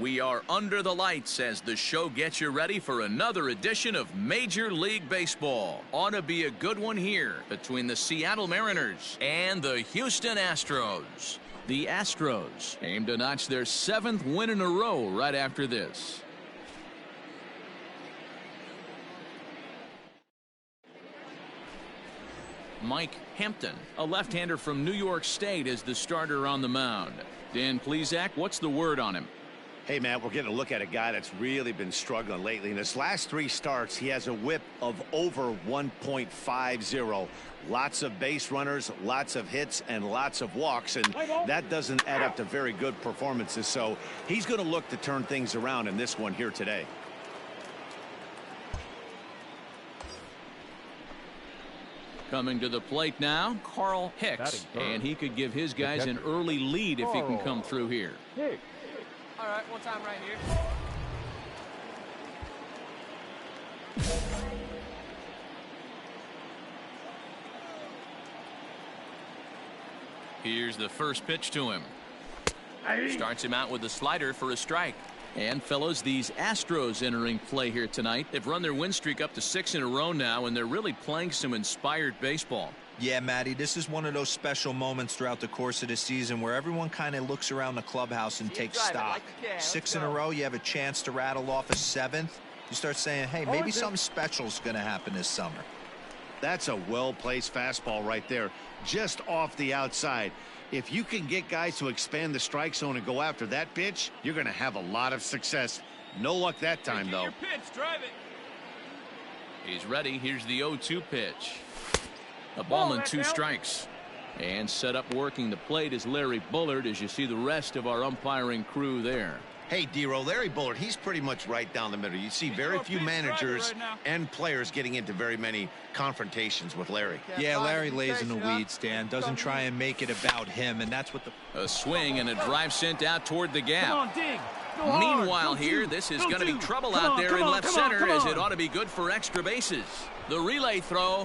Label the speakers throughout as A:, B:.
A: We are under the lights as the show gets you ready for another edition of Major League Baseball. Ought to be a good one here between the Seattle Mariners and the Houston Astros. The Astros aim to notch their 7th win in a row right after this. Mike Hampton, a left-hander from New York State, is the starter on the mound. Dan Plesac, what's the word on him?
B: Hey, Matt, we're getting a look at a guy that's really been struggling lately. In his last 3 starts, he has a whip of over 1.50. Lots of base runners, lots of hits, and lots of walks, and that doesn't add up to very good performances. So he's going to look to turn things around in this one here today.
A: Coming to the plate now, Carl Hicks, and he could give his guys an early lead if he can come through here.
C: All right, one time right here.
A: Here's the first pitch to him. Starts him out with a slider for a strike. And fellas, these Astros entering play here tonight. They've run their win streak up to 6 in a row now, and they're really playing some inspired baseball.
D: Yeah, Matty, this is one of those special moments throughout the course of the season where everyone kind of looks around the clubhouse and takes stock. 6 in a row, you have a chance to rattle off a 7th. You start saying, hey, maybe something special is going to happen this summer.
B: That's a well-placed fastball right there, just off the outside. If you can get guys to expand the strike zone and go after that pitch, you're going to have a lot of success. No luck that time, though.
C: Your pitch, drive it.
A: He's ready. Here's the 0-2 pitch. A ball and 2 strikes. And set up working the plate is Larry Bullard, as you see the rest of our umpiring crew there.
B: Hey, D-Row, Larry Bullard, he's pretty much right down the middle. You see very few managers and players getting into very many confrontations with Larry.
D: Yeah, Larry lays in the weeds, Dan. Doesn't try and make it about him, and that's what the...
A: A swing and a drive sent out toward the gap.
C: Come on, dig.
A: Meanwhile here, this is going to be trouble out there in left center, as it ought to be good for extra bases. The relay throw,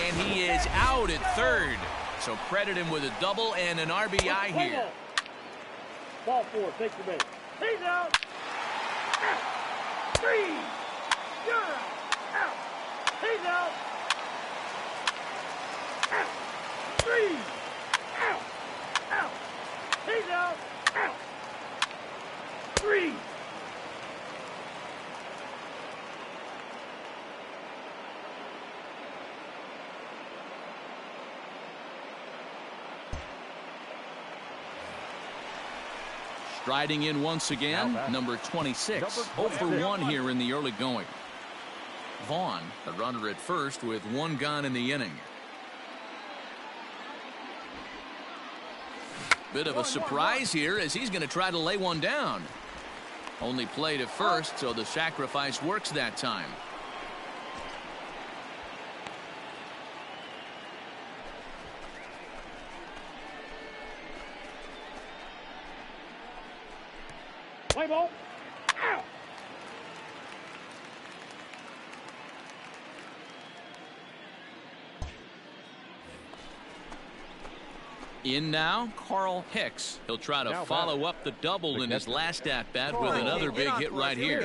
A: and he is out at third. So credit him with a double and an RBI here.
E: Ball 4, take the base. He's out. Out. 3. You're out. Out. He's out. Out. 3. Out. Out. He's out. Out. 3.
A: Striding in once again, number 26. 0 for 1 here in the early going. Vaughn, the runner at first with 1 gone in the inning. Bit of a surprise here as he's going to try to lay one down. Only played at first, so the sacrifice works that time.
E: Play ball. Out.
A: In now, Carl Hicks. He'll try to follow up the double in his last at-bat with another big hit right here.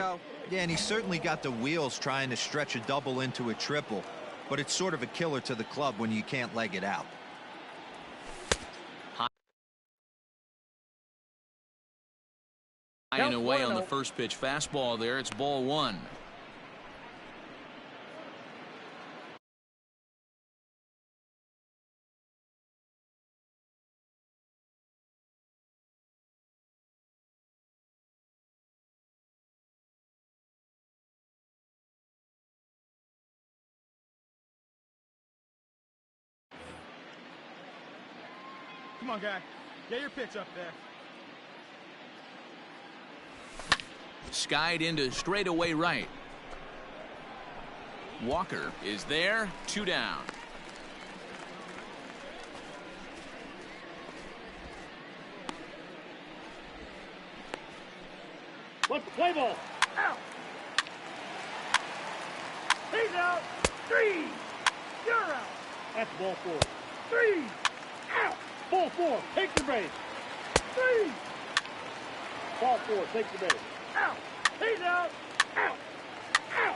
D: Yeah, and he certainly got the wheels trying to stretch a double into a triple, but it's sort of a killer to the club when you can't leg it out.
A: High and away on the first pitch fastball there. It's ball 1.
C: Come on, guy. Get your pitch up there.
A: Skied into straightaway right. Walker is there. 2 down.
E: What's the play ball? Out. He's out. 3. You're out. That's ball 4. 3. Out. Ball 4. Take the base. 3. Ball 4, take the base. Out. He's out. Out. Out.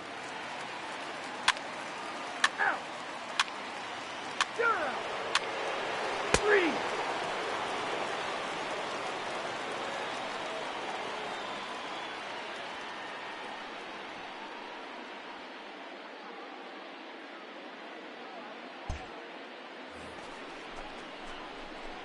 E: Out. You're out. 3.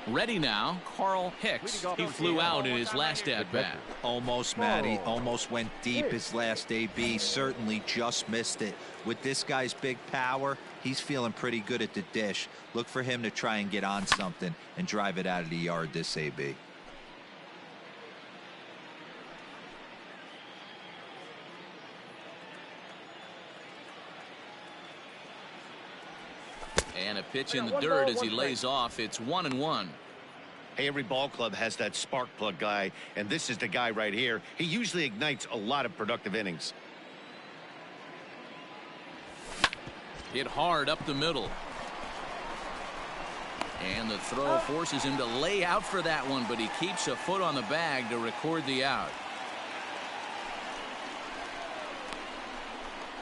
A: Ready now, Carl Hicks. He flew out in his last at-bat.
D: Almost, Matty. Almost went deep his last AB. Certainly just missed it. With this guy's big power, he's feeling pretty good at the dish. Look for him to try and get on something and drive it out of the yard this AB.
A: And a pitch in the dirt as he lays off. It's 1-1.
B: Hey, every ball club has that spark plug guy, and this is the guy right here. He usually ignites a lot of productive innings.
A: Hit hard up the middle. And the throw forces him to lay out for that one, but he keeps a foot on the bag to record the out.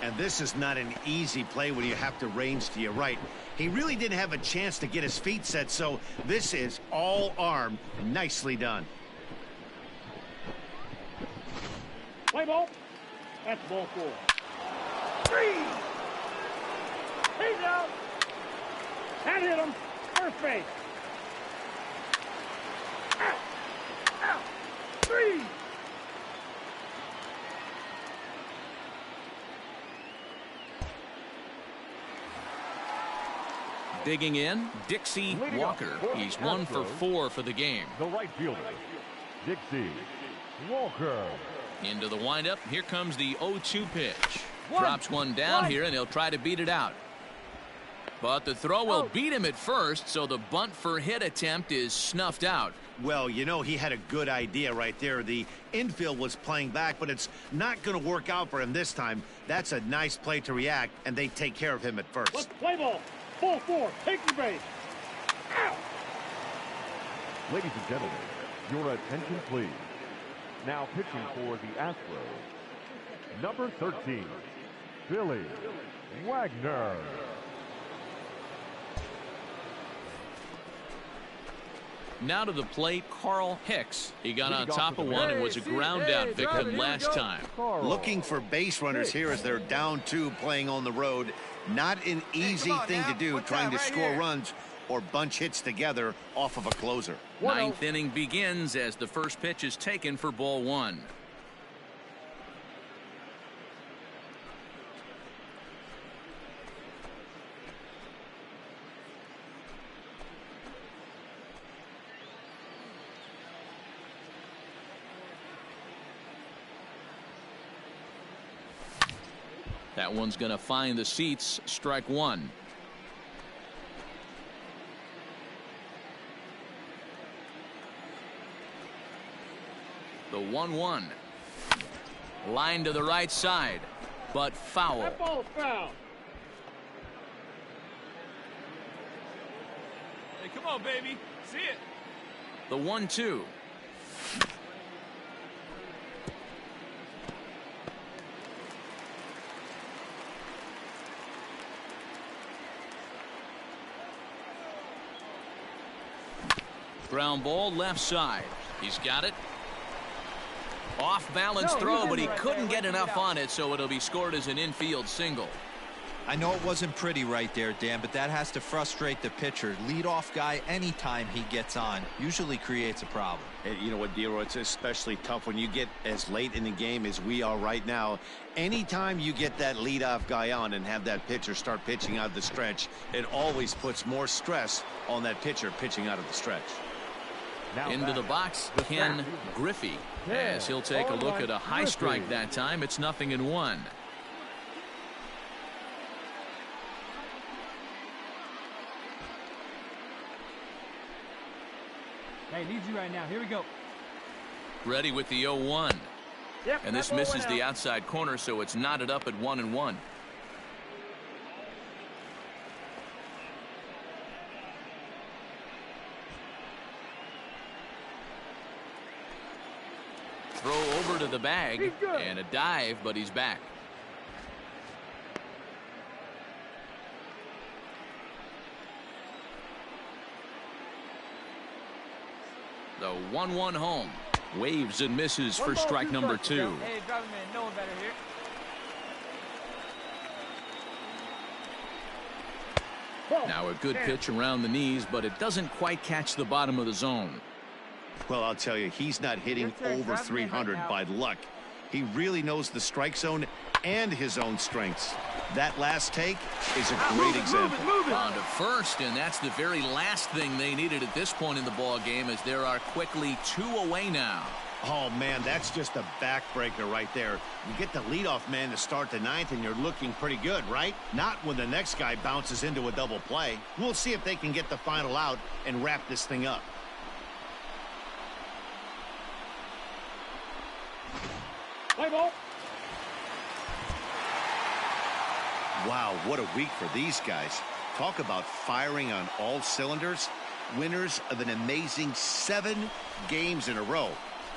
B: And this is not an easy play when you have to range to your right. He really didn't have a chance to get his feet set, so this is all arm. Nicely done.
E: Play ball. That's ball 4. 3. He's out. That hit him. First base. Out. Out. 3.
A: Digging in, Dixie Walker. He's 1 for 4 for the game.
F: The right fielder, Dixie Walker.
A: Into the windup. Here comes the 0-2 pitch. Drops one down here, and he'll try to beat it out. But the throw will beat him at first, so the bunt for hit attempt is snuffed out.
B: Well, you know, he had a good idea right there. The infield was playing back, but it's not going to work out for him this time. That's a nice play to react, and they take care of him at first.
E: Let's play ball. Ball 4, take the base. Out.
F: Ladies and gentlemen, your attention please. Now pitching for the Astros, number 13, Billy Wagner.
A: Now to the plate, Carl Hicks. He got on top of one and was a ground out victim last time.
B: Looking for base runners here as they're down 2 playing on the road. Not an easy thing to do, trying to score runs or bunch hits together off of a closer.
A: Ninth inning begins as the first pitch is taken for ball 1. That one's going to find the seats. Strike 1. The 1-1. Line to the right side, but foul.
E: That ball's foul.
C: Hey, come on, baby. See it.
A: The 1-2. Ground ball left side. He's got it. Off balance throw, but he couldn't get enough on it, so it'll be scored as an infield single.
D: I know it wasn't pretty right there, Dan, but that has to frustrate the pitcher. Leadoff guy, anytime he gets on, usually creates a problem.
B: Hey, you know what, Dero, it's especially tough when you get as late in the game as we are right now. Anytime you get that leadoff guy on and have that pitcher start pitching out of the stretch, it always puts more stress on that pitcher pitching out of the stretch.
F: Now
A: Into the box, Ken Griffey, as he'll take a look at a high strike that time. It's 0-1.
C: Hey, needs you right now. Here we go.
A: Ready with the 0-1.
E: Yep,
A: And this misses the outside corner, so it's knotted up at 1-1. throw over to the bag and a dive, but he's back. The 1-1 home. Waves and misses for strike number 2.
C: Hey, driving man, no one better here.
A: Now a good pitch around the knees, but it doesn't quite catch the bottom of the zone.
B: Well, I'll tell you, he's not hitting over 300 by luck. He really knows the strike zone and his own strengths. That last take is a great example.
A: On to first, and that's the very last thing they needed at this point in the ball game, as there are quickly 2 away now.
B: Oh, man, that's just a backbreaker right there. You get the leadoff man to start the 9th, and you're looking pretty good, right? Not when the next guy bounces into a double play. We'll see if they can get the final out and wrap this thing up.
E: Play ball.
B: Wow, what a week for these guys. Talk about firing on all cylinders. Winners of an amazing 7 games in a row.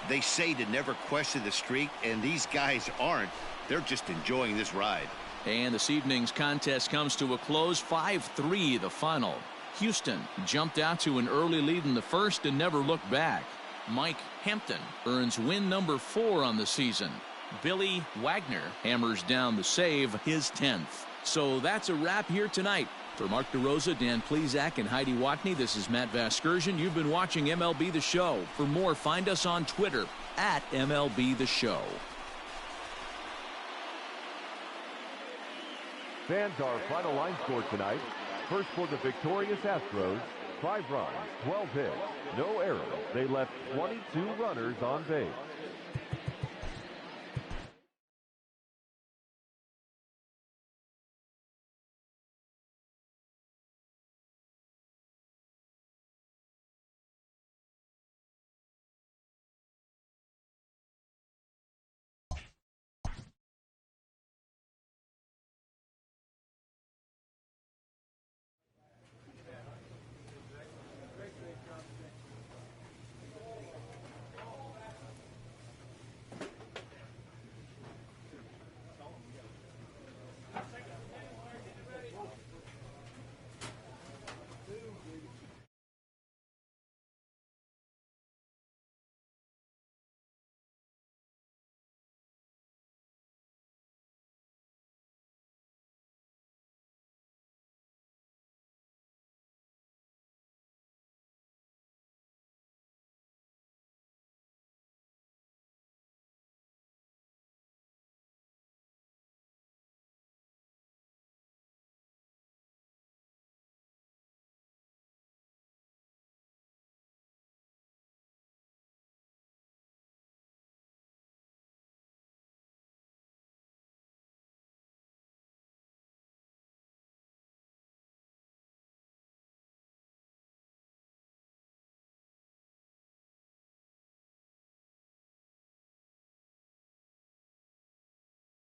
B: They say to never question the streak, and these guys aren't. They're just enjoying this ride.
A: And this evening's contest comes to a close, 5-3 the final. Houston jumped out to an early lead in the first and never looked back. Mike Hampton earns win number 4 on the season. Billy Wagner hammers down the save, his 10th. So that's a wrap here tonight. For Mark DeRosa, Dan Plesac, and Heidi Watney, this is Matt Vasgersian. You've been watching MLB The Show. For more, find us on Twitter at MLB The Show.
F: Fans, our final line score tonight. First for the victorious Astros, 5 runs, 12 hits, no errors. They left 22 runners on base.